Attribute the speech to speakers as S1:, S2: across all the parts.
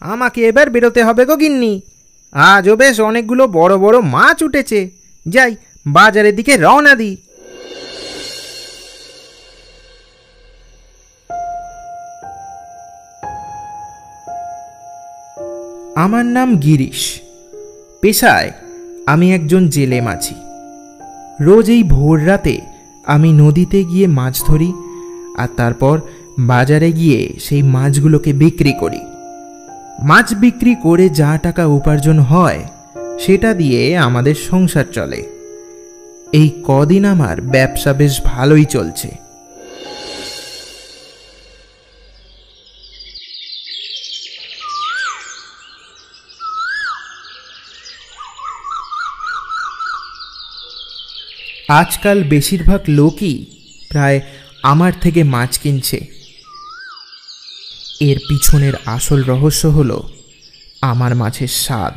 S1: আমাকে এবার বেরোতে হবে গো গিন্নি। আজও বেশ অনেকগুলো বড় বড় মাছ উঠেছে। যাই, বাজারের দিকে রওনা দিই। আমার নাম গিরিশ। পেশায় আমি একজন জেলে মাঝি। রোজ এই ভোর রাতে আমি নদীতে গিয়ে মাছ ধরি, আর তারপর বাজারে গিয়ে সেই মাছগুলোকে বিক্রি করি। মাছ বিক্রি করে যা টাকা উপার্জন হয় সেটা দিয়ে আমাদের সংসার চলে। এই কদিন আমার ব্যবসা বেশ ভালোই চলছে। আজকাল বেশিরভাগ লোকই প্রায় আমার থেকে মাছ কিনছে। এর পিছনের আসল রহস্য হলো আমার মাছের স্বাদ।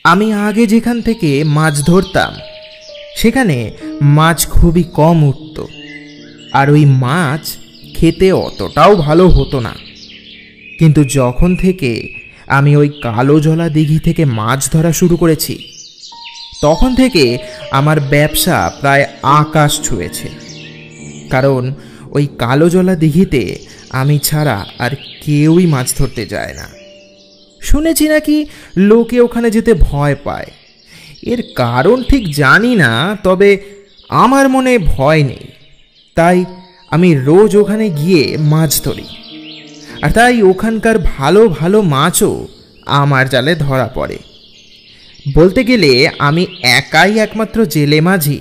S1: আমি আগে যেখান থেকে মাছ ধরতাম সেখানে মাছ খুবই কম উঠত, আর ওই মাছ খেতে অতটাও ভালো হতো না। কিন্তু যখন থেকে আমি ওই কালো জলা দিঘি থেকে মাছ ধরা শুরু করেছি, তখন থেকে আমার ব্যবসা প্রায় আকাশ ছুঁয়েছে। কারণ ওই কালো জলা দিঘিতে আমি ছাড়া আর কেউই মাছ ধরতে যায় না। শুনেছি নাকি লোকে ওখানে যেতে ভয় পায়। এর কারণ ঠিক জানি না, তবে আমার মনে ভয় নেই। তাই আমি রোজ ওখানে গিয়ে মাছ ধরি, আর তাই ওখানকার ভালো ভালো মাছও আমার জালে ধরা পড়ে। বলতে গেলে আমি একাই একমাত্র জেলে মাঝি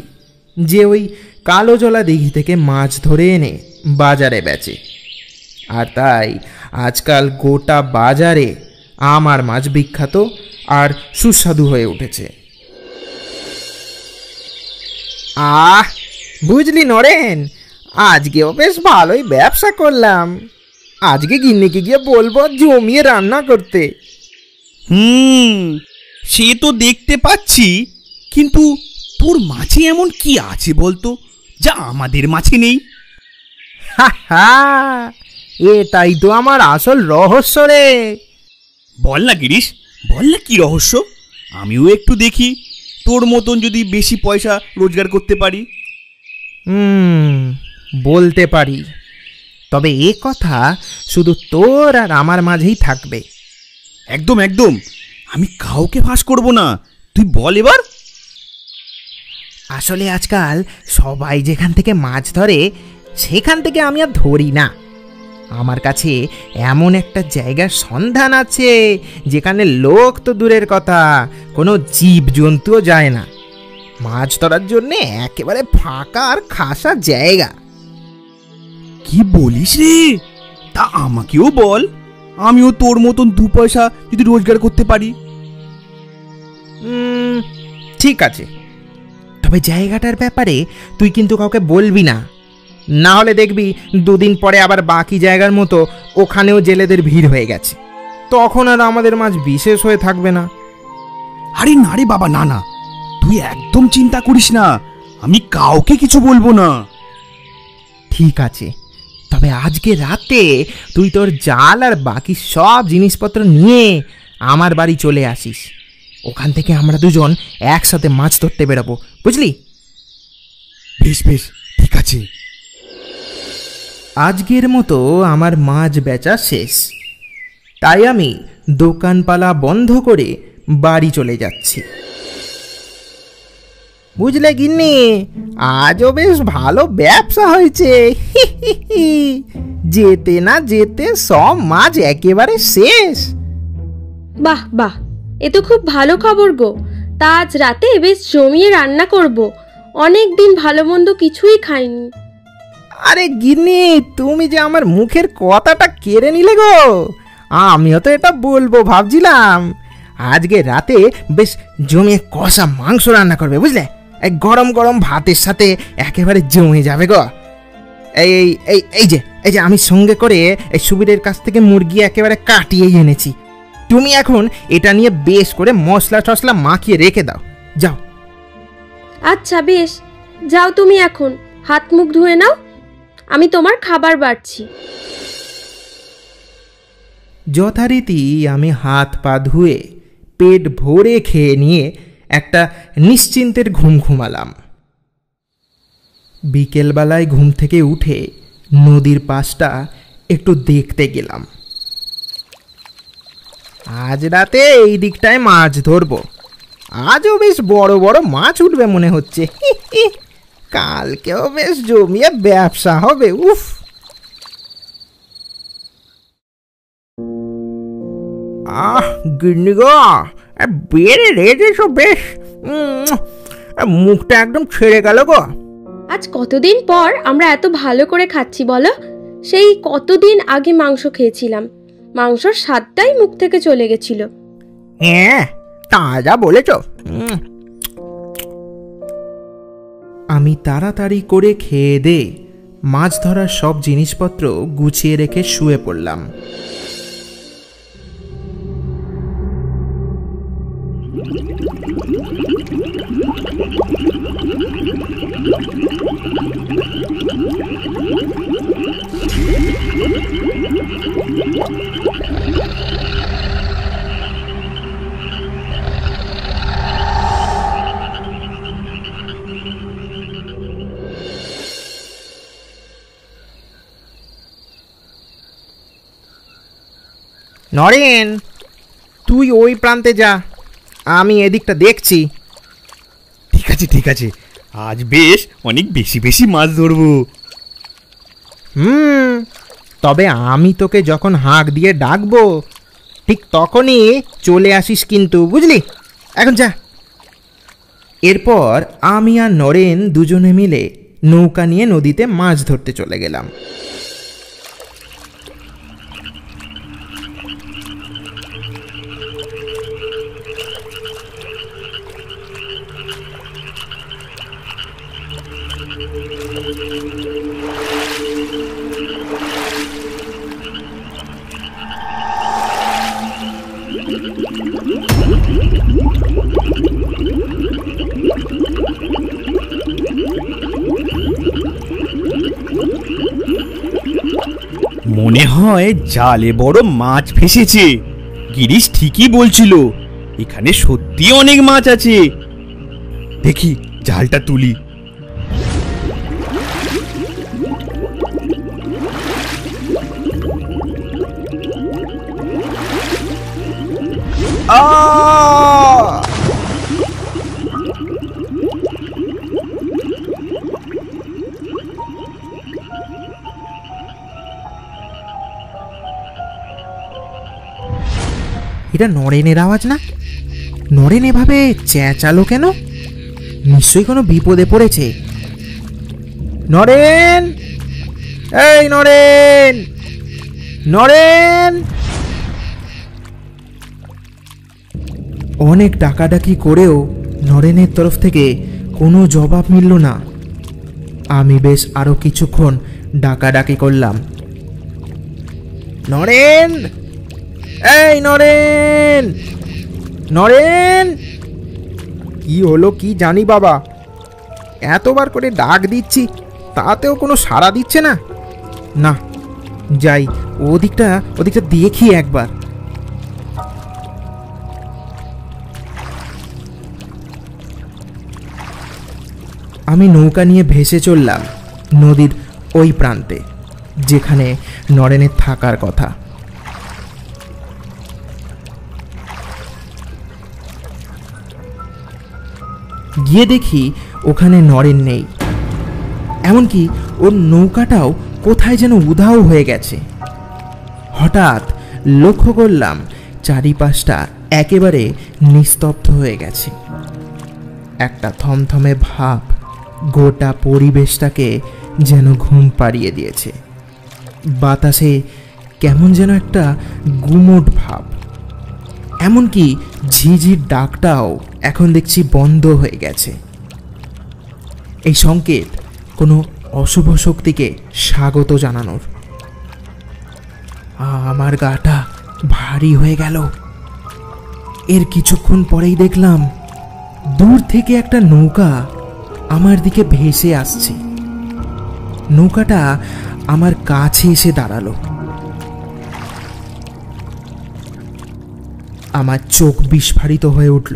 S1: যে ওই কালো জলা দিঘি থেকে মাছ ধরে এনে বাজারে বেচে। আর তাই আজকাল গোটা বাজারে আমার মাছ বিখ্যাত আর সুস্বাদু হয়ে উঠেছে। বুঝলি নরেন, আজকেও বেশ ভালোই ব্যবসা করলাম। আজকে গিন্নিকে গিয়ে বলবো জমিয়ে রান্না করতে।
S2: সে তো দেখতে পাচ্ছি, কিন্তু তোর মাছে এমন কি আছে বলতো যা আমাদের মাছে নেই?
S1: এটাই তো আমার আসল রহস্য রে।
S2: বল না গিরিশ, বল না কি রহস্য। আমিও একটু দেখি, তোর মতন যদি বেশি পয়সা রোজগার করতে পারি।
S1: বলতে পারি, তবে এ কথা শুধু তোর আর আমার মাঝেই থাকবে।
S2: একদম একদম, আমি কাউকে ফাঁস করব না, তুই বল এবার।
S1: আসলে আজকাল সবাই যেখান থেকে মাছ ধরে সেখান থেকে আমি আর ধরি না। আমার কাছে এমন একটা জায়গার সন্ধান আছে যেখানে লোক তো দূরের কথা, কোনো জীবজন্তুও যায় না। মাছ ধরার জন্য একেবারে ফাঁকা আর খাসা জায়গা।
S2: কি বলিস রে? তা আমাকেও বল, আমিও তোর মতন দু পয়সা যদি রোজগার করতে পারি।
S1: ঠিক আছে, তবে জায়গাটার ব্যাপারে তুই কিন্তু কাউকে বলবি না, না হলে দেখবি দুদিন পরে আবার বাকি জায়গার মতো ওখানেও জেলেদের ভিড় হয়ে গেছে। তখন আর আমাদের মাছ বিশেষ হয়ে থাকবে না।
S2: আরে না রে বাবা, না না, তুই একদম চিন্তা করিস না, আমি কাউকে কিছু বলবো না।
S1: ঠিক আছে, তবে আজকে রাতে তুই তোর জাল আর বাকি সব জিনিসপত্র নিয়ে আমার বাড়ি চলে আসিস। ওখান থেকে আমরা দুজন একসাথে মাছ ধরতে বেরোবো, বুঝলি?
S2: বেশ বেশ, ঠিক আছে।
S1: আজকের মতো আমার মাছ বেচা শেষ, তাই আমি দোকানপালা বন্ধ করে বাড়ি চলে যাচ্ছি। বুঝলে গিন্নি, আজও বেশ ভালো ব্যবসা হয়েছে। যেতে না যেতে সব মাছ একেবারে শেষ।
S3: বাহ বাহ, এ তো খুব ভালো খবর গো। তা আজ রাতে বেশ জমিয়ে রান্না করব, অনেক দিন ভালো মন্দ কিছুই খাইনি।
S1: আরে গিন্নি, তুমি যে আমার মুখের কথাটা কেড়ে নিলে গো। আমিও তো এটা বলবো ভাবছিলাম। আজকে রাতে বেশ জমিয়ে কষা মাংস রান্না করবে, বুঝলে? এই গরম গরম ভাতের সাথে একেবারে জমে যাবে গো। এই এই এই যে এই যে আমি সঙ্গে করে এই সুবীরের কাছ থেকে মুরগি একেবারে কাটিয়ে এনেছি। তুমি এখন এটা নিয়ে বেশ করে মশলা টশলা মাখিয়ে রেখে দাও, যাও।
S3: আচ্ছা বেশ, যাও তুমি এখন হাত মুখ ধুয়ে নাও, আমি তোমার খাবার বাড়ছি।
S1: যথারীতি আমি হাত পা ধুয়ে পেট ভরে খেয়ে নিয়ে একটা নিশ্চিন্তের ঘুম ঘুমালাম। বিকেলবেলায় ঘুম থেকে উঠে নদীর পাশটা একটু দেখতে গেলাম। আজ রাতে এই দিকটায় মাছ ধরবো, আজও বেশ বড় বড় মাছ উঠবে মনে হচ্ছে। কালকেও বেশ জমিয়ে ব্যবসা হবে। উফ, গিন্নি গো, বেড়ে রেখেছো বেশ, মুখটা একদম ছেড়ে গেল গো।
S3: আজ কতদিন পর আমরা এত ভালো করে খাচ্ছি বলো? সেই কতদিন আগে মাংস খেয়েছিলাম, মাংসর স্বাদটাই মুখ থেকে চলে গেছিল।
S1: হ্যাঁ, তা যা বলেছ। আমি তাড়াতাড়ি করে খেয়ে দে মাছ ধরার সব জিনিসপত্র গুছিয়ে রেখে শুয়ে পড়লাম। নরেন, তুই ওই প্রান্তে যা, আমি এদিকটা দেখছি।
S2: ঠিক আছে ঠিক আছে, আজ বেশ অনেক বেশি বেশি মাছ ধরবো।
S1: তবে আমি তোকে যখন হাঁক দিয়ে ডাকবো ঠিক তখনই চলে আসিস কিন্তু, বুঝলি? এখন যা। এরপর আমি আর নরেন দুজনে মিলে নৌকা নিয়ে নদীতে মাছ ধরতে চলে গেলাম।
S2: মনে হয় জালে বড় মাছ ফেসেছে। গিরিশ ঠিকই বলছিল, এখানে সত্যি অনেক মাছ আছে। দেখি জালটা তুলি।
S1: এটা নরেনের আওয়াজ না? নরেন এভাবে চেঁচালো কেন? নিশ্চয়ই কোনো বিপদে পড়েছে। নরেন, এই নরেন, নরেন! অনেক ডাকাডাকি করেও নরেনের তরফ থেকে কোনো জবাব মিলল না। আমি বেশ আরো কিছুক্ষণ ডাকাডাকি করলাম। নরেন, এই নরেন, নরেন! কি হলো কি জানি বাবা, এতবার করে ডাক দিচ্ছি তাতেও কোনো সাড়া দিচ্ছে না। না, যাই ওদিকটা দেখি একবার। আমি নৌকা নিয়ে ভেসে চললাম নদীর ওই প্রান্তে, যেখানে নরেনের থাকার কথা। গিয়ে দেখি ওখানে নরেন নেই, এমনকি ওর নৌকাটাও কোথায় যেন উধাও হয়ে গেছে। হঠাৎ লক্ষ্য করলাম চারিপাশটা একেবারে নিস্তব্ধ হয়ে গেছে। একটা থমথমে ভাব গোটা পরিবেশটাকে যেন ঘুম পাড়িয়ে দিয়েছে। বাতাসে কেমন যেন একটা গুমোট ভাব, এমনকি ঝিঝির ডাকটাও এখন দেখছি বন্ধ হয়ে গেছে। এই সংকেত কোনো অশুভ শক্তিকে স্বাগত জানানোর। আমার গাটা ভারী হয়ে গেল। এর কিছুক্ষণ পরেই দেখলাম দূর থেকে একটা নৌকা আমার দিকে ভেসে আসছে। নৌকাটা আমার কাছে এসে দাঁড়ালো। আমার চোখ বিস্ফারিত হয়ে উঠল।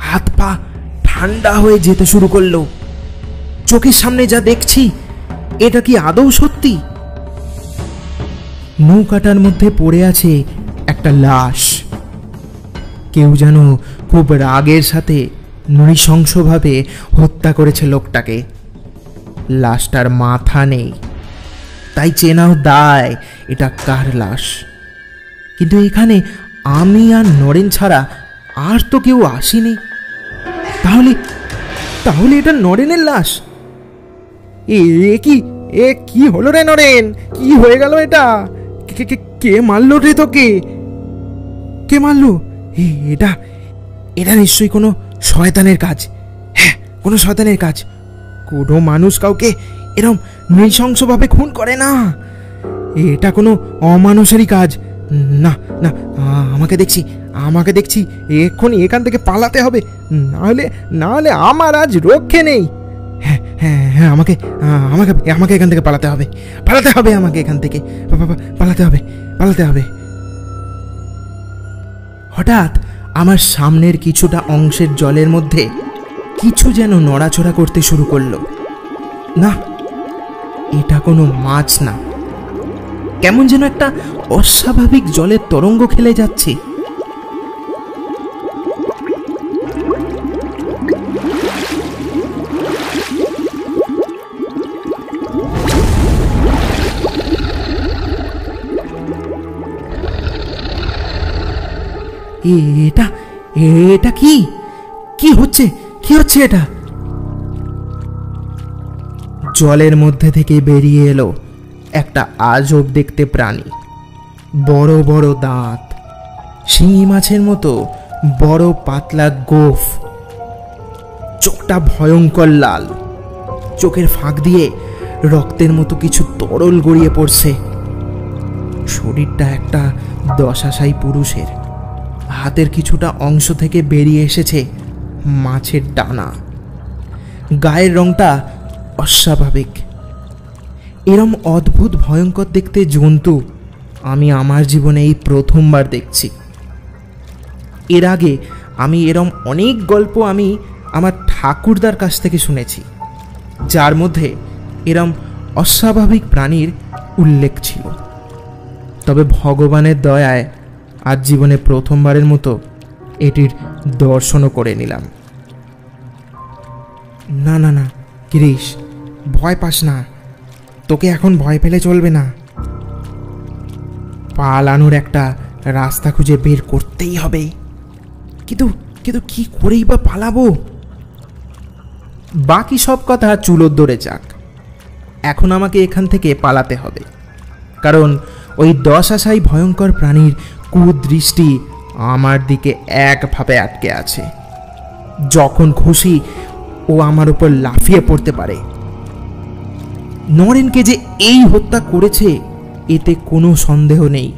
S1: হাত পা ঠান্ডা হয়ে যেতে শুরু করলো। চোখের সামনে যা দেখছি, এটা কি আদৌ সত্যি? নৌকাটার মধ্যে পড়ে আছে একটা লাশ। কেউ যেন খুব রাগের সাথে নৃশংসভাবে হত্যা করেছে লোকটাকে। লাশটার মাথা নেই, তাই চেনাও দায় এটা কার লাশ। কিন্তু এখানে আমি আর নরেন ছাড়া আর তো কেউ আসেনি। তাহলে তাহলে এটা নরেনের লাশ। এ কি হলো রে নরেন? কি হয়ে গেল এটা? কে মারলো রে তোকে? কে মারলো? এটা এটা নিশ্চয়ই কোনো শয়তানের কাজ। হ্যাঁ, কোনো শয়তানের কাজ। কোনো মানুষ কাউকে এরম নৃশংসভাবে খুন করে না। এটা কোনো অমানুষেরই কাজ। না না, আমাকে দেখছি এক্ষুনি এখান থেকে পালাতে হবে, নাহলে আমার আজ রক্ষে নেই। হ্যাঁ হ্যাঁ হ্যাঁ, আমাকে এখান থেকে পালাতে হবে, আমাকে এখান থেকে পালাতে হবে। হঠাৎ আমার সামনের কিছুটা অংশের জলের মধ্যে কিছু যেন নড়াচড়া করতে শুরু করলো। না, এটা কোনো মাছ না, কেমন যেন একটা অস্বাভাবিক জলের তরঙ্গ খেলে যাচ্ছে। এটা কি হচ্ছে এটা? জলের মধ্যে থেকে বেরিয়ে এলো একটা আজব দেখতে প্রাণী। বড় বড় দাঁত, শিঙি মাছের মতো বড় পাতলা গোঁফ, চোখটা ভয়ঙ্কর লাল, চোখের ফাঁক দিয়ে রক্তের মতো কিছু তরল গড়িয়ে পড়ছে। শরীরটা একটা দশাশায়ী পুরুষের। হাতের কিছুটা অংশ থেকে বেরিয়ে এসেছে মাছের ডানা। গায়ের রংটা অস্বাভাবিক। এরম অদ্ভুত ভয়ঙ্কর দেখতে জন্তু আমি আমার জীবনে এই প্রথমবার দেখছি। এর আগে আমি এরম অনেক গল্প আমি আমার ঠাকুরদার কাছ থেকে শুনেছি, যার মধ্যে এরম অস্বাভাবিক প্রাণীর উল্লেখ ছিল। তবে ভগবানের দয়ায় আজ জীবনে প্রথমবারের মতো এটির দর্শনও করে নিলাম। না না না গিরিশ, ভয় পাস না, তোকে এখন ভয় পেলে চলবে না। পালানোর একটা রাস্তা খুঁজে বের করতেই হবে। কিন্তু কি করেই বা পালাবো? বাকি সব কথা চুলোর দরে যাক। এখন আমাকে এখান থেকে পালাতে হবে, কারণ ওই দশাশায়ী ভয়ঙ্কর প্রাণীর কুদৃষ্টি আমার দিকে একভাবে আটকে আছে। যখন খুশি ও আমার উপর লাফিয়ে পড়তে পারে। নরেনকে যে এই হত্যা করেছে এতে কোনো সন্দেহ নেই।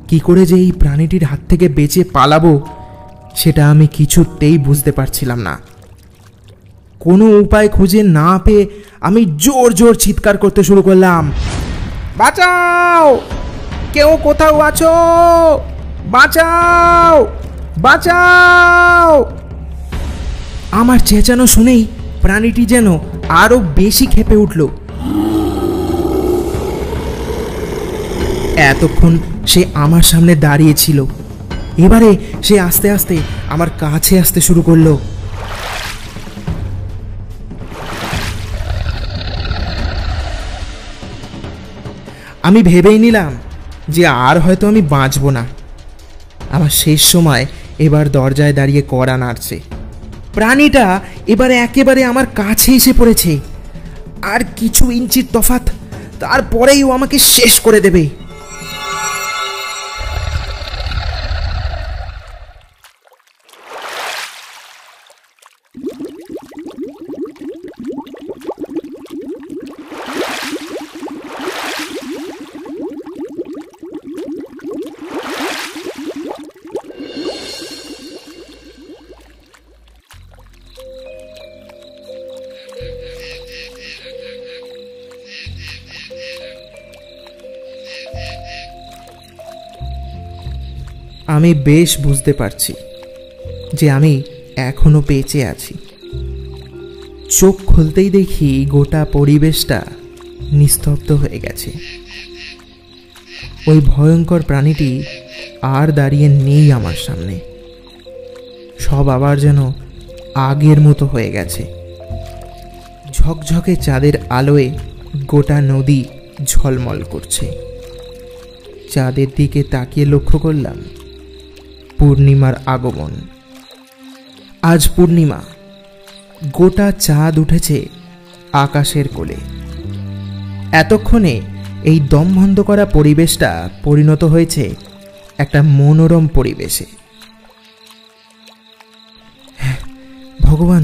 S1: কি করে যে এই প্রাণীটির হাত থেকে বেঁচে পালাবো সেটা আমি কিছুতেই বুঝতে পারছিলাম না। কোনো উপায় খুঁজে না পেয়ে আমি জোর জোর চিৎকার করতে শুরু করলাম, বাঁচাও, কেউ কোথাও আছো, বাঁচাও বাঁচাও। আমার চেঁচানো শুনেই প্রাণীটি যেন আরো বেশি ক্ষেপে উঠল। এতক্ষণ সে আমার সামনে দাঁড়িয়ে ছিল, এবারে সে আস্তে আস্তে আমার কাছে আসতে শুরু করলো। আমি ভেবেই নিলাম যে আর হয়তো আমি বাঁচব না। আমার শেষ সময় এবার দরজায় দাঁড়িয়ে কড়া নাড়ছে। প্রাণীটা এবারে একেবারে আমার কাছে এসে পড়েছে। আর কিছু ইঞ্চির তফাৎ, তারপরেই ও আমাকে শেষ করে দেবে। আমি বেশ বুঝতে পারছি যে আমি এখনো বেঁচে আছি। চোখ খুলতেই দেখি গোটা পরিবেশটা নিস্তব্ধ হয়ে গেছে। ওই ভয়ঙ্কর প্রাণীটি আর দাঁড়িয়ে নেই আমার সামনে। সব আবার যেন আগের মতো হয়ে গেছে। ঝকঝকে চাঁদের আলোয় গোটা নদী ঝলমল করছে। চাঁদের দিকে তাকিয়ে লক্ষ্য করলাম পূর্ণিমার আগমন। আজ পূর্ণিমা, গোটা চাঁদ উঠেছে আকাশের কোলে। এতক্ষণে এই দমবন্ধ করা পরিবেশটা পরিণত হয়েছে একটা মনোরম পরিবেশে। ভগবান,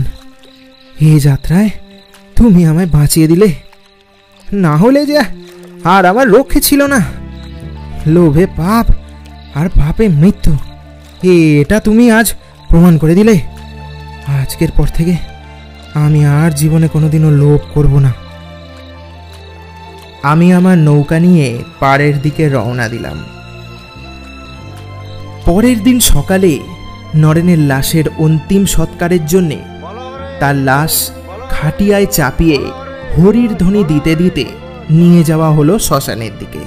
S1: এই যাত্রায় তুমি আমায় বাঁচিয়ে দিলে, না হলে যে আর আমার রক্ষে ছিল না। লোভে পাপ আর পাপে মৃত্যু, এটা তুমি আজ প্রমাণ করে দিলে। আজকের পর থেকে আমি আর জীবনে কোনোদিনও লোভ করব না। আমি আমার নৌকা নিয়ে পাড়ের দিকে রওনা দিলাম। পরের দিন সকালে নরেনের লাশের অন্তিম সৎকারের জন্যে তার লাশ খাটিয়ায় চাপিয়ে হরির ধ্বনি দিতে দিতে নিয়ে যাওয়া হলো শ্মশানের দিকে।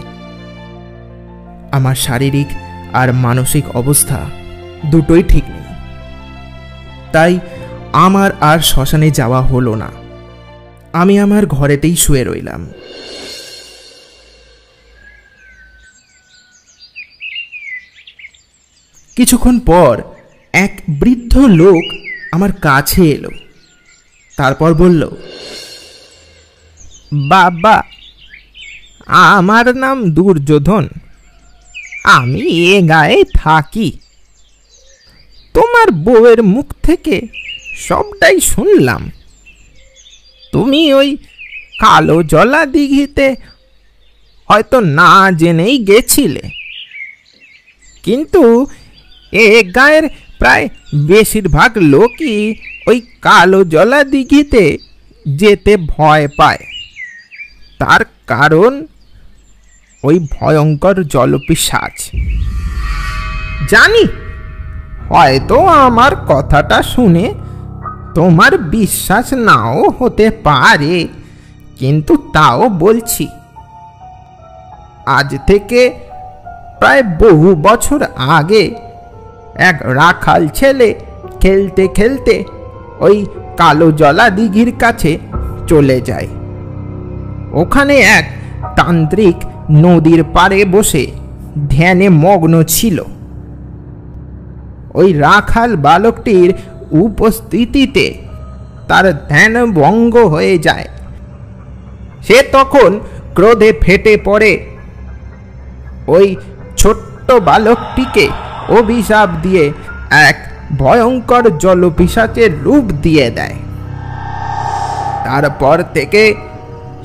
S1: আমার শারীরিক আর মানসিক অবস্থা দুটোই ঠিক নেই, তাই আমার আর শ্মশানে যাওয়া হলো না। আমি আমার ঘরেতেই শুয়ে রইলাম। কিছুক্ষণ পর এক বৃদ্ধ লোক আমার কাছে এলো। তারপর বলল, বাবা, আমার নাম দুর্যোধন, আমি এ গায়ে থাকি। তোমার বউয়ের মুখ থেকে সবটাই শুনলাম। তুমি ওই কালো জলা দিঘিতে হয়তো না জেনেই গেছিলে, কিন্তু এ গায়ের প্রায় বেশিরভাগ লোকই ওই কালো জলা দিঘিতে যেতে ভয় পায়। তার কারণ ওই ভয়ঙ্কর জলপিশাচ। জানি হয়তো আমার কথাটা শুনে তোমার বিশ্বাস নাও হতে পারে, কিন্তু তাও বলছি, আজ থেকে প্রায় বহু বছর আগে এক রাখাল ছেলে খেলতে খেলতে ওই কালো জলা দিঘির কাছে চলে যায়। ওখানে এক তান্ত্রিক নদীর পাড়ে বসে ধ্যানে মগ্ন ছিল। ওই রাখাল বালকটির উপস্থিতিতে তার ধ্যান ভঙ্গ হয়ে যায়। সে তখন ক্রোধে ফেটে পড়ে ওই ছোট্ট বালকটিকে অভিশাপ দিয়ে এক ভয়ঙ্কর জলপিশাচের রূপ দিয়ে দেয়। তারপর থেকে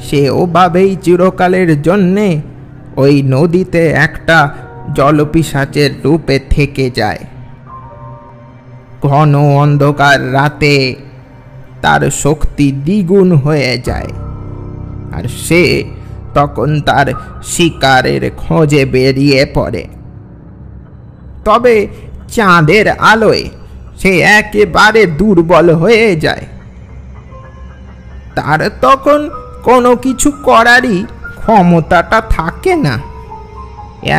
S1: সে ওভাবেই চিরকালের জন্যে ওই নদীতে একটা জলপিশাচের রূপে থেকে যায়। ঘন অন্ধকার রাতে তার শক্তি দ্বিগুণ হয়ে যায়, আর সে তখন তার শিকারের খোঁজে বেরিয়ে পড়ে। তবে চাঁদের আলোয় সে একেবারে দুর্বল হয়ে যায়। তার তখন কোনো কিছু করারই ক্ষমতাটা থাকে না।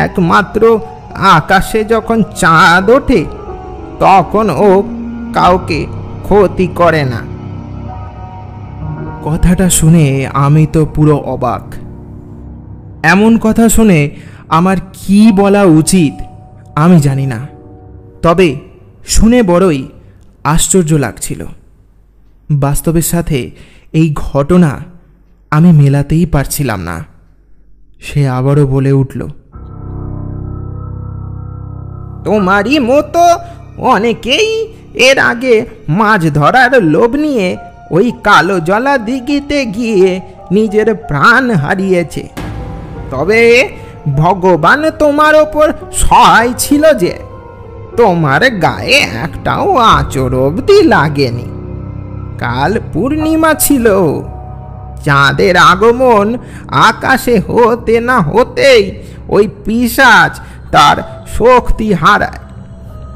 S1: একমাত্র আকাশে যখন চাঁদ ওঠে তখন ও কাউকে ক্ষতি করে না। কথাটা শুনে আমি তো পুরো অবাক। এমন কথা শুনে আমার কি বলা উচিত আমি জানি না, তবে শুনে বড়ই আশ্চর্য লাগছিল। বাস্তবের সাথে এই ঘটনা আমি মেলাতেই পারছিলাম না। সে আবারও বলে উঠল, তোমারই মতো অনেকেই এর আগে মাছ ধরার লোভ নিয়ে ওই কালো জলা দিঘিতে গিয়ে নিজের প্রাণ হারিয়েছে। তবে ভগবান তোমার ওপর সহায় ছিল যে তোমার গায়ে একটাও আঁচড় অবধি লাগেনি। কাল পূর্ণিমা ছিল, চাঁদের আগমন আকাশে হতে না হতেই ওই পিশাচ তার শক্তি হারায়,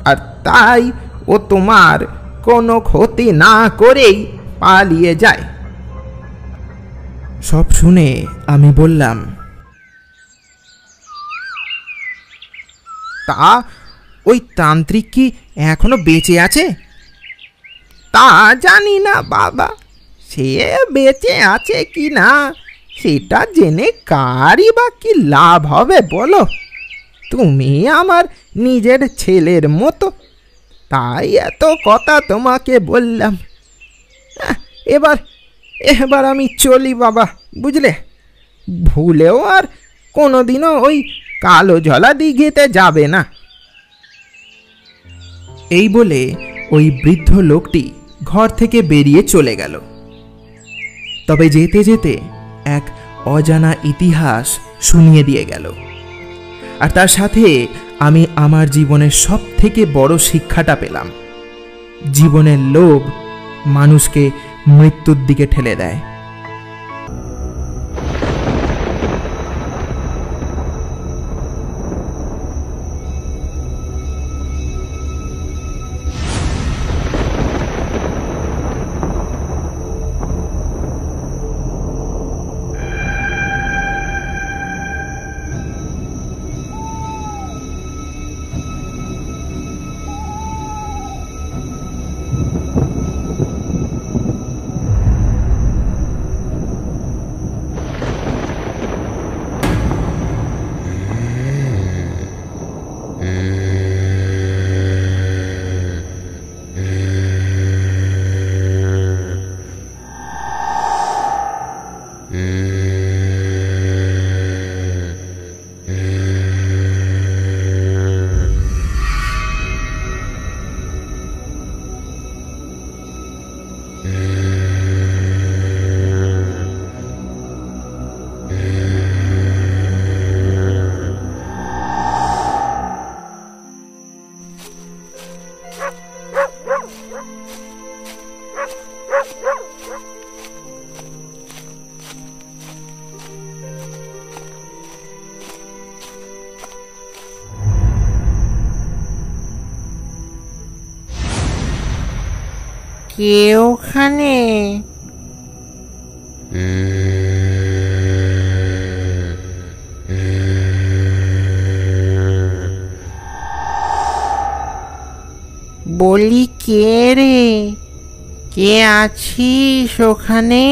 S1: আর তাই ও তোমার কোনো ক্ষতি না করেই পালিয়ে যায়। সব শুনে আমি বললাম, তা ওই তান্ত্রিক কি এখনো বেঁচে আছে? তা জানি না বাবা, সে বেঁচে আছে কি না সেটা জেনে কারই বা কি লাভ হবে বলো? তুমি আমার নিজের ছেলের মতো, তাই এত কথা তোমাকে বললাম। এবার আমি চলি বাবা, বুঝলে? ভুলেও আর কোনোদিনও ওই কালো জলা দিঘিতে যাবে না। এই বলে ওই বৃদ্ধ লোকটি ঘর থেকে বেরিয়ে চলে গেল। তবে যেতে যেতে এক অজানা ইতিহাস শুনিয়ে দিয়ে গেল, আর তার সাথে আমি আমার জীবনের সব থেকে বড় শিক্ষাটা পেলাম। জীবনের লোভ মানুষকে মৃত্যুর দিকে ঠেলে দেয়। কে ওখানে? বলি কে রে, কে আছিস ওখানে?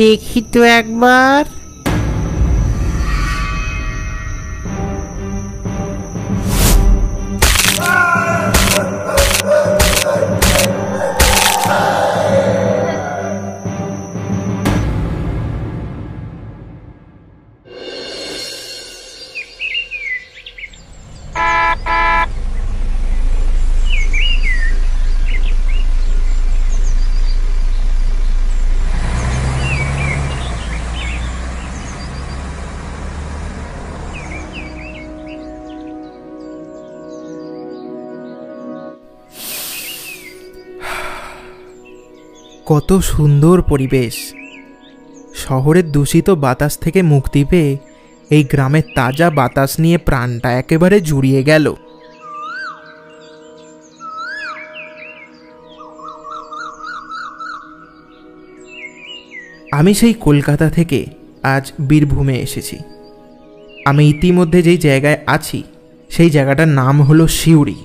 S1: দেখি তো একবার। কত সুন্দর পরিবেশ! শহরের দূষিত বাতাস থেকে মুক্তি পেয়ে এই গ্রামের তাজা বাতাস নিয়ে প্রাণটা একেবারে জুড়িয়ে গেল। আমি সেই কলকাতা থেকে আজ বীরভূমে এসেছি। আমি ইতিমধ্যে যেই জায়গায় আছি সেই জায়গাটার নাম হলো সিউড়ি।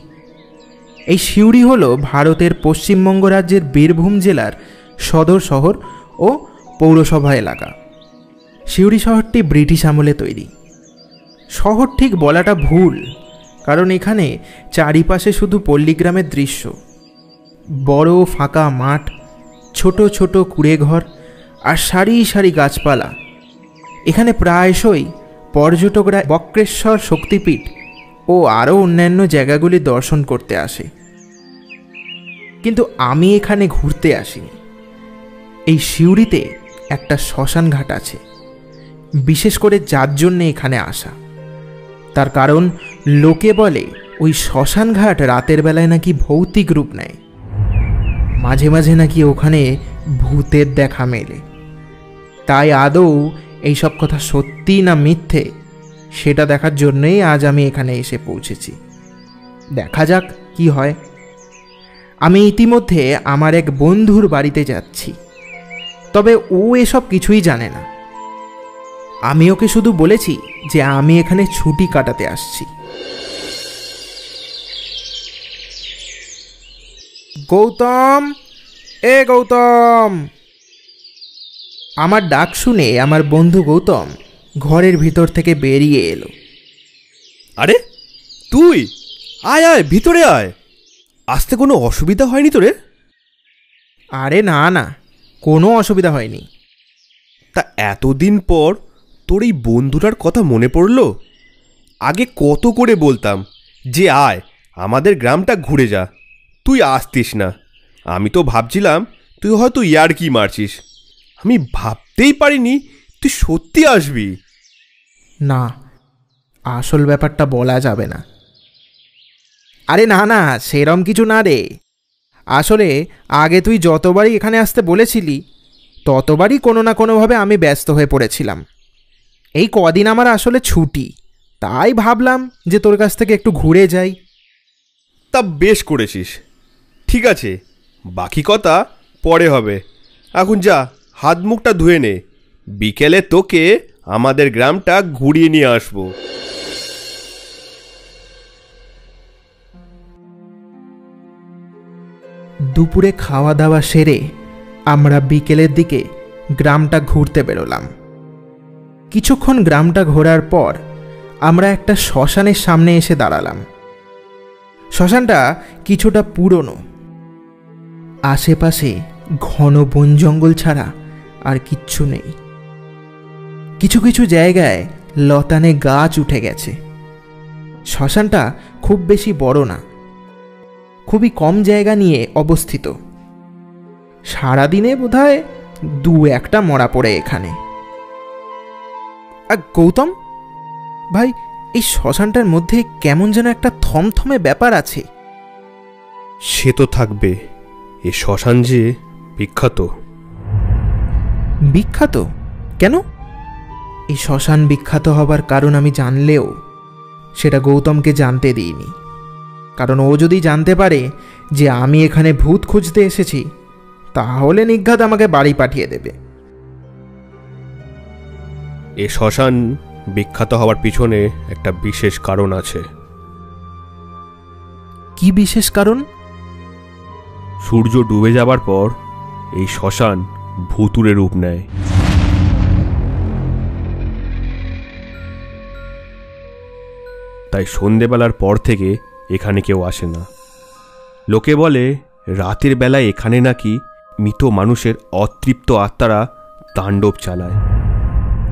S1: এই সিউড়ি হলো ভারতের পশ্চিমবঙ্গ রাজ্যের বীরভূম জেলার সদর শহর ও পৌরসভা এলাকা। সিউড়ি শহরটি ব্রিটিশ আমলে তৈরি। শহর ঠিক বলাটা ভুল, কারণ এখানে চারিপাশে শুধু পল্লীগ্রামের দৃশ্য। বড় ফাঁকা মাঠ, ছোট ছোট কুঁড়েঘর আর সারি সারি গাছপালা। এখানে প্রায়শই পর্যটকরা বক্রেশ্বর শক্তিপীঠ ও আরও অন্যান্য জায়গাগুলি দর্শন করতে আসে। কিন্তু আমি এখানে ঘুরতে আসিনি। এই সিউড়িতে একটা শ্মশান ঘাট আছে, বিশেষ করে যার জন্যে এখানে আসা। তার কারণ লোকে বলে ওই শ্মশান ঘাট রাতের বেলায় নাকি ভৌতিক রূপ নেয়, মাঝে মাঝে নাকি ওখানে ভূতের দেখা মেলে। তাই আদৌ এইসব কথা সত্যি না মিথ্যে সেটা দেখার জন্যই আজ আমি এখানে এসে পৌঁছেছি। দেখা যাক কি হয়। আমি ইতিমধ্যে আমার এক বন্ধুর বাড়িতে যাচ্ছি, তবে ও এসব কিছুই জানে না। আমি ওকে শুধু বলেছি যে আমি এখানে ছুটি কাটাতে আসছি। গৌতম, এ গৌতম! আমার ডাক শুনে আমার বন্ধু গৌতম ঘরের ভিতর থেকে বেরিয়ে এলো।
S2: আরে তুই আয় আয়, ভিতরে আয়। আসতে কোনো অসুবিধা হয়নি তোরে?
S1: আরে না না, কোনো অসুবিধা হয়নি।
S2: তা এতদিন পর তোর এই বন্ধুটার কথা মনে পড়লো? আগে কত করে বলতাম যে আয় আমাদের গ্রামটা ঘুরে যা, তুই আসতিস না। আমি তো ভাবছিলাম তুই হয়তো ইয়ার্কি মারছিস। আমি ভাবতেই পারিনি তুই সত্যি আসবি।
S1: না, আসল ব্যাপারটা বলা যাবে না। আরে না না, সেরম কিছু না রে। আসলে আগে তুই যতবারই এখানে আসতে বলেছিলি ততবারই কোনো না কোনোভাবে আমি ব্যস্ত হয়ে পড়েছিলাম। এই কদিন আমার আসলে ছুটি, তাই ভাবলাম যে তোর কাছ থেকে একটু ঘুরে যাই।
S2: তা বেশ করেছিস। ঠিক আছে, বাকি কথা পরে হবে। এখন যা, হাত মুখটা ধুয়ে নে, বিকেলে তোকে আমাদের গ্রামটা ঘুরিয়ে নিয়ে আসবো।
S1: দুপুরে খাওয়া দাওয়া সেরে আমরা বিকেলের দিকে গ্রামটা ঘুরতে বেরোলাম। কিছুক্ষণ গ্রামটা ঘোরার পর আমরা একটা শ্মশানের সামনে এসে দাঁড়ালাম। শ্মশানটা কিছুটা পুরনো, আশেপাশে ঘন বন জঙ্গল ছাড়া আর কিচ্ছু নেই। কিছু কিছু জায়গায় লতানে গাছ উঠে গেছে। শ্মশানটা খুব বেশি বড় না, খুবই কম জায়গা নিয়ে অবস্থিত। সারাদিনে বোধহয় 2-1টা মরা পড়ে এখানে। আর গৌতম ভাই, এই শ্মশানটার মধ্যে কেমন যেন একটা থমথমে ব্যাপার আছে।
S2: সে তো থাকবে, এ শ্মশান যে বিখ্যাত।
S1: বিখ্যাত কেন? এই শ্মশান বিখ্যাত হবার কারণ আমি জানলেও সেটা গৌতমকে জানতে দিইনি, কারণ ও যদি জানতে পারে যে আমি এখানে ভূত খুঁজতে এসেছি তাহলে নিঘাত আমাকে বাড়ি পাঠিয়ে দেবে।
S2: এ শ্মশান বিখ্যাত হওয়ার পিছনে একটা বিশেষ কারণ আছে।
S1: কি বিশেষ কারণ?
S2: সূর্য ডুবে যাবার পর এই শ্মশান ভুতুড়ে রূপ নেয়। তাই সন্ধেবেলার পর থেকে এখানে কেউ আসে না। লোকে বলে রাতের বেলায় এখানে নাকি মৃত মানুষের অতৃপ্ত আত্মারা তাণ্ডব চালায়।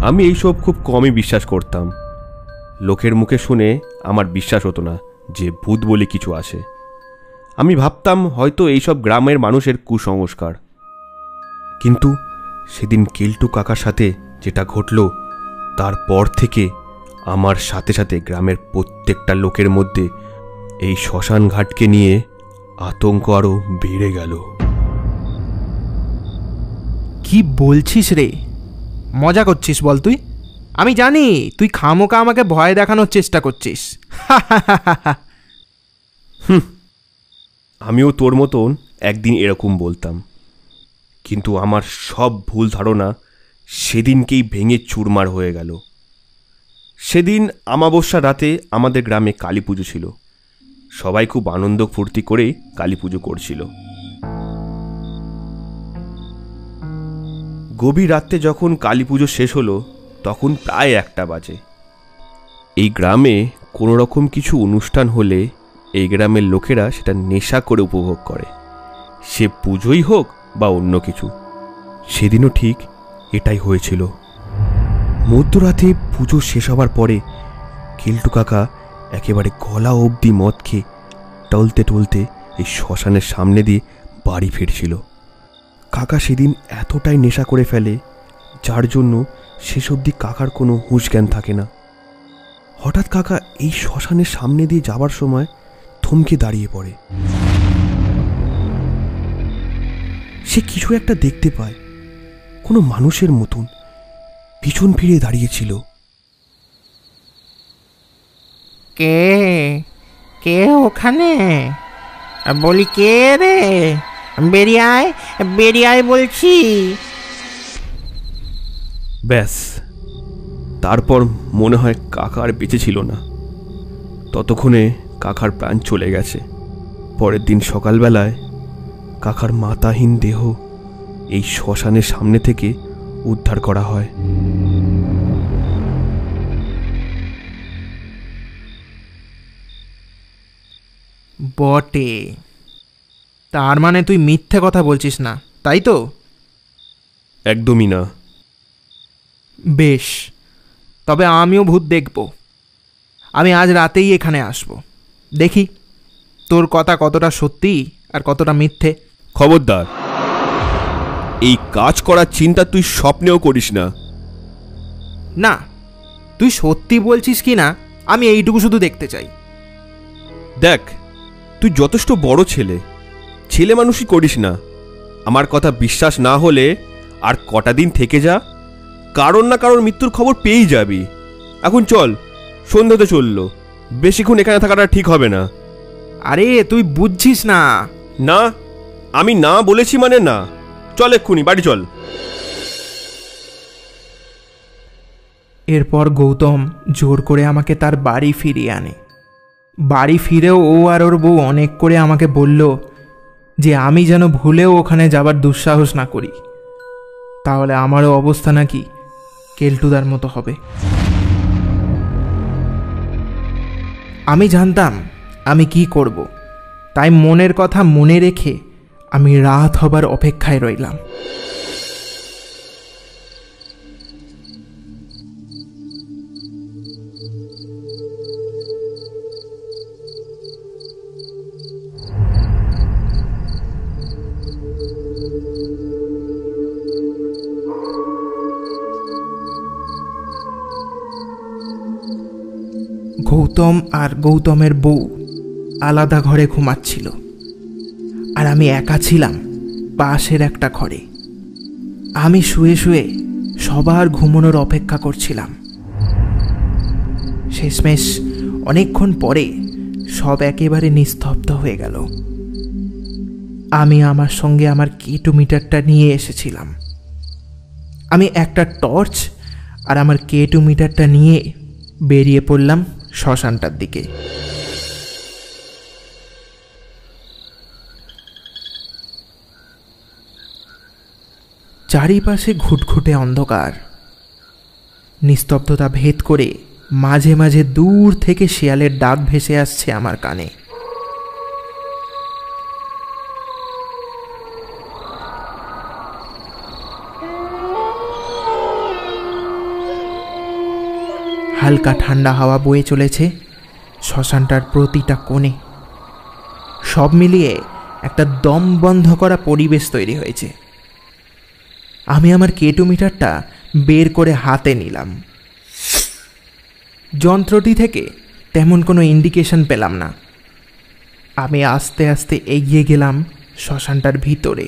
S2: আমি এইসব খুব কমই বিশ্বাস করতাম। লোকের মুখে শুনে আমার বিশ্বাস হতো না যে ভূত বলে কিছু আসে। আমি ভাবতাম হয়তো এইসব গ্রামের মানুষের কুসংস্কার। কিন্তু সেদিন কেলটু কাকার সাথে যেটা ঘটল, তারপর থেকে আমার সাথে সাথে গ্রামের প্রত্যেকটা লোকের মধ্যে এই শ্মশান ঘাটকে নিয়ে আতঙ্ক আরও বেড়ে গেল।
S1: কি বলছিস রে? মজা করছিস বল তুই? আমি জানি তুই খামোকা আমাকে ভয় দেখানোর চেষ্টা করছিস।
S2: আমিও তোর মতন একদিন এরকম বলতাম, কিন্তু আমার সব ভুল ধারণা সেদিনকেই ভেঙে চুরমার হয়ে গেল। সেদিন অমাবস্যা রাতে আমাদের গ্রামে কালী পুজো ছিল। সবাই খুব আনন্দ ফুর্তি করেই কালী পুজো করছিল। গভীর রাত্রে যখন কালী পুজো শেষ হলো তখন প্রায় 1টা বাজে। এই গ্রামে কোনো রকম কিছু অনুষ্ঠান হলে এই গ্রামের লোকেরা সেটা নেশা করে উপভোগ করে, সে পুজোই হোক বা অন্য কিছু। সেদিনও ঠিক এটাই হয়েছিল। মধ্যরাতে পুজো শেষ হবার পরে কেলটু কাকা একেবারে গলা অবধি মদ খেয়ে টলতে টলতে এই শ্মশানের সামনে দিয়ে বাড়ি ফিরছিল। কাকা সেদিন এতটাই নেশা করে ফেলে যার জন্য শেষ অবধি কাকার কোনো হুঁশ জ্ঞান থাকে না। হঠাৎ কাকা এই শ্মশানের সামনে দিয়ে যাবার সময় থমকে দাঁড়িয়ে পড়ে। সে কিছু একটা দেখতে পায়, কোনো মানুষের মতন পিছন ফিরে দাঁড়িয়েছিল।
S1: কে কে ওখানে? বলি কে রে? বেরিয়ে আয়, বেরিয়ে আয় বলছি।
S2: ব্যাস, তারপর মনে হয় কাকা আর বেঁচে ছিল না। ততক্ষণে কাকার প্রাণ চলে গেছে। পরের দিন সকালবেলায় কাকার মাতাহীন দেহ এই শ্মশানের সামনে থেকে উদ্ধার করা হয়।
S1: বটে, তার মানে তুই মিথ্যে কথা বলছিস না, তাই তো?
S2: একদমই না।
S1: বেশ, তবে আমিও ভূত দেখব। আমি আজ রাতেই এখানে আসব। দেখি তোর কথা কতটা সত্যি আর কতটা মিথ্যে।
S2: খবরদার, এই কাজ করার চিন্তা তুই স্বপ্নেও করিস না।
S1: না, তুই সত্যি বলছিস কি না আমি এইটুকু শুধু দেখতে চাই।
S2: দেখ, তুই যথেষ্ট বড় ছেলে, ছেলে মানুষই করিস না। আমার কথা বিশ্বাস না হলে আর কটা দিন থেকে যা, কারোর না কারোর মৃত্যুর খবর পেয়েই যাবি। এখন চল, সন্ধ্যাতে চললো, বেশিক্ষণ এখানে থাকাটা ঠিক হবে না।
S1: আরে তুই বুঝছিস না।
S2: না, আমি না বলেছি মানে না। চল এক্ষুনি বাড়ি চল।
S1: এরপর গৌতম জোর করে আমাকে তার বাড়ি ফিরিয়ে আনে। বাড়ি ফিরেও ও আর ওর বউ অনেক করে আমাকে বলল যে আমি যেন ভুলেও ওখানে যাবার দুঃসাহস না করি, তাহলে আমারও অবস্থা নাকি কেলটুদার মতো হবে। আমি জানতাম আমি কি করব, তাই মনের কথা মনে রেখে আমি রাত হবার অপেক্ষায় রইলাম। গৌতম আর গৌতমের বউ আলাদা ঘরে ঘুমাচ্ছিল, আর আমি একা ছিলাম পাশের একটা ঘরে। আমি শুয়ে শুয়ে সবার ঘুমানোর অপেক্ষা করছিলাম। শেষমেশ অনেকক্ষণ পরে সব একেবারে নিস্তব্ধ হয়ে গেল। আমি আমার সঙ্গে আমার কেটোমিটারটা নিয়ে এসেছিলাম। আমি একটা টর্চ আর আমার কেটোমিটারটা নিয়ে বেরিয়ে পড়লাম শ্মশানটার দিকে। চারিপাশে ঘুটঘুটে অন্ধকার। নিস্তব্ধতা ভেদ করে মাঝে মাঝে দূর থেকে শিয়ালের ডাক ভেসে আসছে আমার কানে। হালকা ঠান্ডা হাওয়া বয়ে চলেছে শ্মশানটার প্রতিটা কোণে। সব মিলিয়ে একটা দম বন্ধ করা পরিবেশ তৈরি হয়েছে। আমি আমার কেটোমিটারটা বের করে হাতে নিলাম। যন্ত্রটি থেকে তেমন কোনো ইন্ডিকেশন পেলাম না। আমি আস্তে আস্তে এগিয়ে গেলাম শ্মশানটার ভিতরে।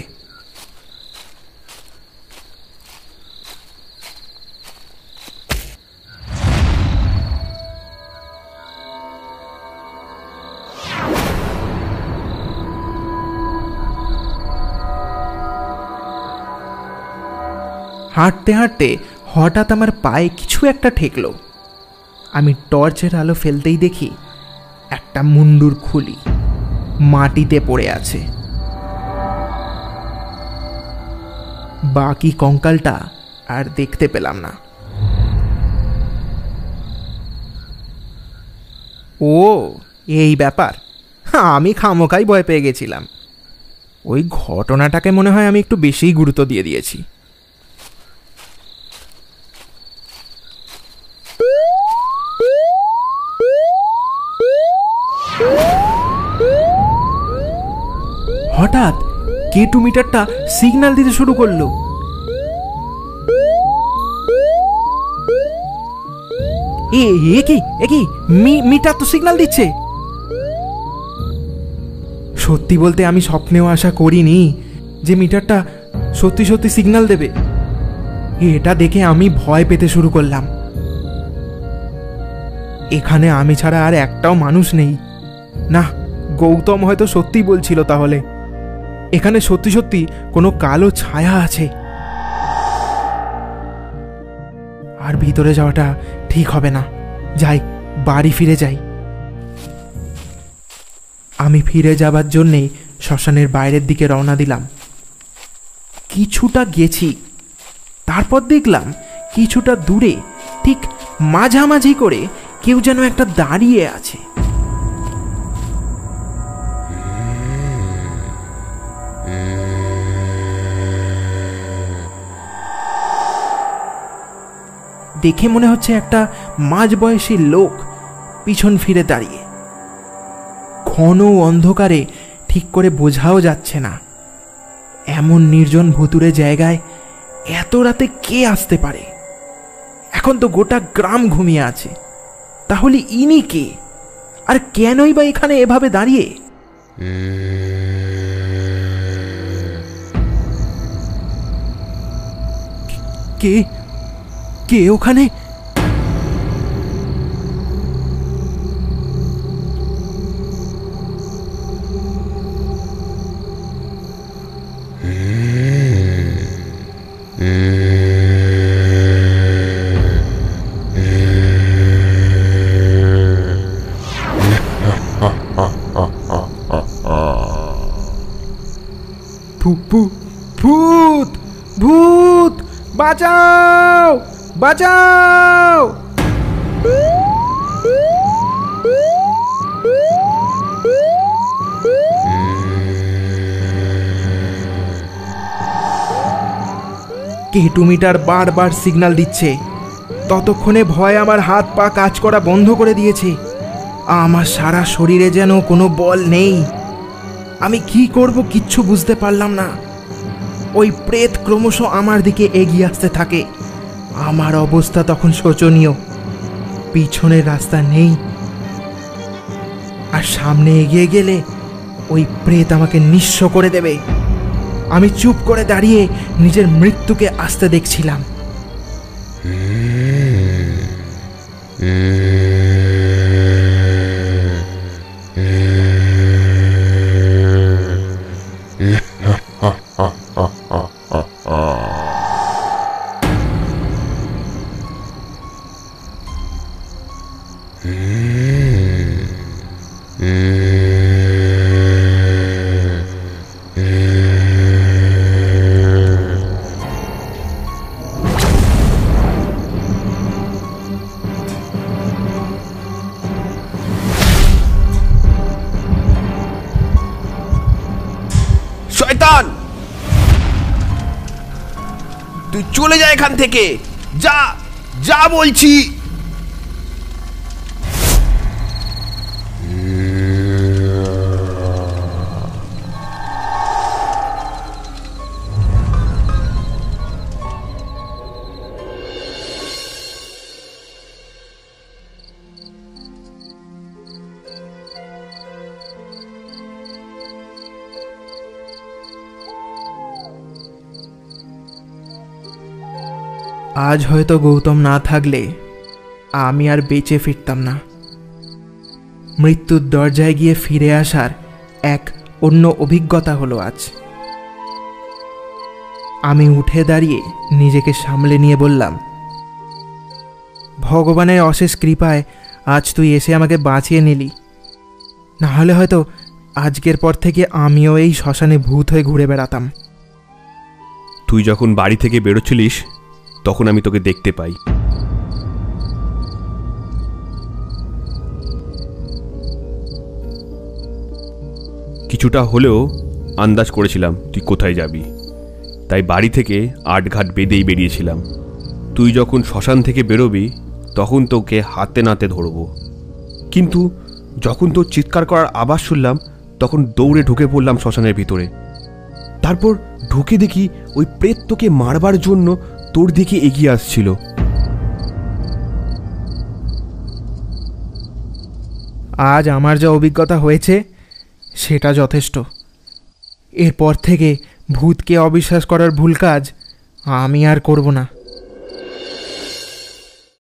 S1: হাঁটতে হাঁটতে হঠাৎ আমার পায়ে কিছু একটা ঠেকল। আমি টর্চের আলো ফেলতেই দেখি একটা মুন্ডুর খুলি মাটিতে পড়ে আছে। বাকি কঙ্কালটা আর দেখতে পেলাম না। ও এই ব্যাপার, আমি খামোকাই ভয় পেয়ে গেছিলাম। ওই ঘটনাটাকে মনে হয় আমি একটু বেশিই গুরুত্ব দিয়ে দিয়েছি। হঠাৎ K2 মিটারটা সিগন্যাল দিতে শুরু করলো। কি মিটার তো সিগন্যাল দিচ্ছে। সত্যি বলতে আমি স্বপ্নেও আশা করিনি যে মিটারটা সত্যি সত্যি সিগন্যাল দেবে। এটা দেখে আমি ভয় পেতে শুরু করলাম। এখানে আমি ছাড়া আর একটাও মানুষ নেই। না, গৌতম হয়তো সত্যিই বলছিল, তাহলে এখানে সত্যি সত্যি কোনো কালো ছায়া আছে। আর ভিতরে যাওয়াটা ঠিক হবে না, যাই বাড়ি ফিরে যাই। আমি ফিরে যাবার জন্যেই শ্মশানের বাইরের দিকে রওনা দিলাম। কিছুটা গেছি, তারপর দেখলাম কিছুটা দূরে ঠিক মাঝামাঝি করে কেউ যেন একটা দাঁড়িয়ে আছে। দেখে মনে হচ্ছে একটা মাঝবয়সী লোক পিছন ফিরে দাঁড়িয়ে। ঘন অন্ধকারে ঠিক করে বোঝাও যাচ্ছে না এমন নির্জন ভুতুরে জায়গায় এত রাতে কে আসতে পারে। এখন তো গোটা গ্রাম ঘুমিয়ে আছে, তাহলে ইনি কে, আর কেনই বা এখানে এভাবে দাঁড়িয়ে? কে কে ওখানে? ভূত ভূত, বাঁচাও বাঁচাও! K2 মিটার বারবার সিগন্যাল দিচ্ছে। ততক্ষণে ভয় আমার হাত পা কাজ করা বন্ধ করে দিয়েছে। আমার সারা শরীরে যেন কোনো বল নেই। আমি কি করব কিচ্ছু বুঝতে পারলাম না। ওই প্রেত ক্রমশ আমার দিকে এগিয়ে আসতে থাকে। আমার অবস্থা তখন শোচনীয়। পিছনের রাস্তা নেই, আর সামনে এগিয়ে গেলে ওই প্রেত আমাকে নিঃস্ব করে দেবে। আমি চুপ করে দাঁড়িয়ে নিজের মৃত্যুকে আসতে দেখছিলাম।
S2: শয়তান, তুই চলে যা এখান থেকে, যা যা বলছি।
S1: আজ হয়তো গৌতম না থাকলে আমি আর বেঁচে ফিরতাম না। মৃত্যুর দরজায় গিয়ে ফিরে আসার এক অন্য অভিজ্ঞতা হলো আজ। আমি উঠে দাঁড়িয়ে নিজেকে সামলে নিয়ে বললাম, ভগবানের অশেষ কৃপায় আজ তুই এসে আমাকে বাঁচিয়ে নিলি। না হলে হয়তো আজকের পর থেকে আমিও এই শ্মশানে ভূত হয়ে ঘুরে বেড়াতাম।
S2: তুই যখন বাড়ি থেকে বেরোচ্ছিলিস তখন আমি তোকে দেখতে পাই। কিছুটা হলেও আন্দাজ করেছিলাম তুই কোথায় যাবি, তাই বাড়ি থেকে ৮ ঘাট বেঁধেই বেরিয়েছিলাম। তুই যখন শ্মশান থেকে বেরোবি তখন তোকে হাতে নাতে ধরব। কিন্তু যখন তোর চিৎকার করার আওয়াজ শুনলাম তখন দৌড়ে ঢুকে পড়লাম শ্মশানের ভিতরে।
S4: তারপর ঢুকে দেখি ওই প্রেত তোকে মারবার জন্য তোর দিকে এগিয়ে আসছিল।
S1: আজ আমার যা অভিজ্ঞতা হয়েছে সেটা যথেষ্ট। এরপর থেকে ভূতকে অবিশ্বাস করার ভুল কাজ আমি আর করব না।